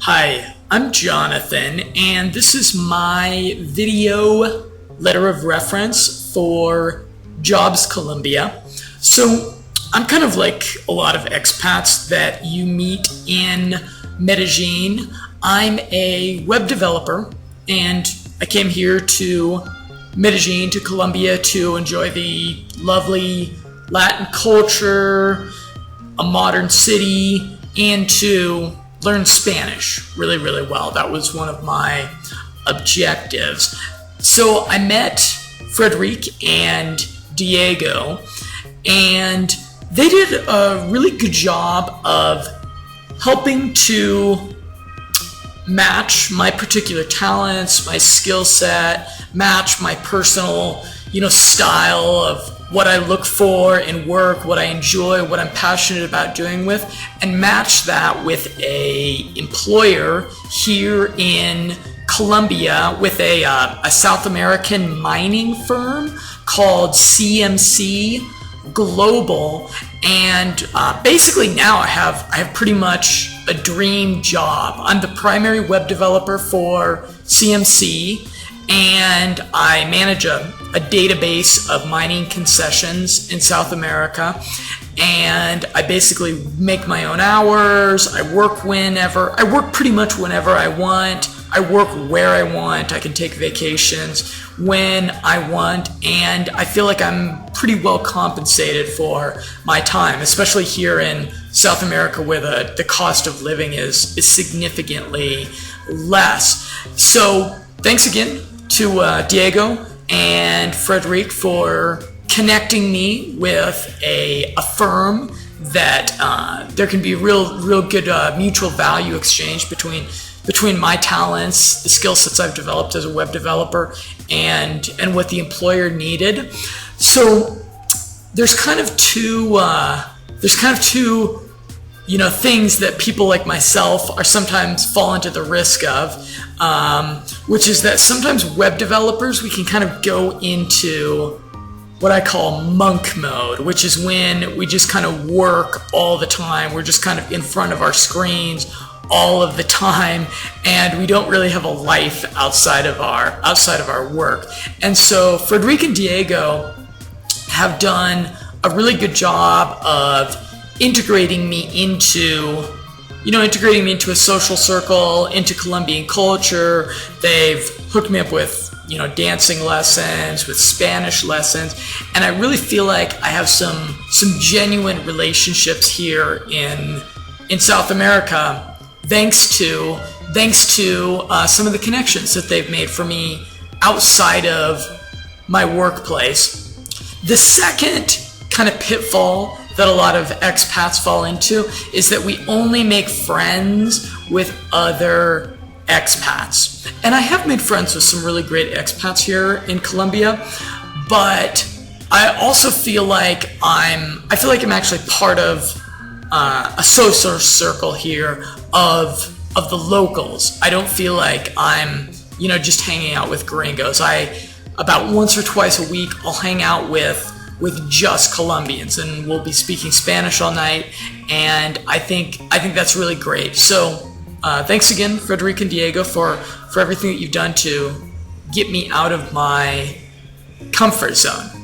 Hi, I'm Jonathan, and this is my video letter of reference for Jobs Colombia. So I'm kind of like a lot of expats that you meet in Medellin. I'm a web developer, and I came here to Medellin, to Colombia, to enjoy the lovely Latin culture, a modern city, and to learn Spanish really, really well. That was one of my objectives. So I met Frederick and Diego, and they did a really good job of helping to match my particular talents, my skill set, match my personal, style of what I look for in work, what I enjoy, what I'm passionate about doing with, and match that with a employer here in Colombia with a South American mining firm called CMC Global. And basically now I have pretty much a dream job. I'm the primary web developer for CMC, and I manage a database of mining concessions in South America, and I basically make my own hours. I work pretty much whenever I want. I work where I want. I can take vacations when I want, and I feel like I'm pretty well compensated for my time, especially here in South America where the cost of living is significantly less. So thanks again to Diego and Frederick for connecting me with a firm that there can be real good mutual value exchange between my talents, the skill sets I've developed as a web developer, and what the employer needed. So there's kind of two things that people like myself are sometimes fall into the risk of, which is that sometimes web developers, we can kind of go into what I call monk mode, which is when we just kind of work all the time. We're just kind of in front of our screens all of the time, and we don't really have a life outside of our work. And so Frederick and Diego have done a really good job of integrating me into a social circle, into Colombian culture. They've hooked me up with dancing lessons, with Spanish lessons, and I really feel like I have some genuine relationships here in South America thanks to some of the connections that they've made for me outside of my workplace. The second kind of pitfall that a lot of expats fall into is that we only make friends with other expats. And I have made friends with some really great expats here in Colombia, but I also feel like I'm actually part of a social circle here of the locals. I don't feel like I'm just hanging out with gringos. About once or twice a week I'll hang out with just Colombians, and we'll be speaking Spanish all night, and I think that's really great. So thanks again, Frederick and Diego, for everything that you've done to get me out of my comfort zone.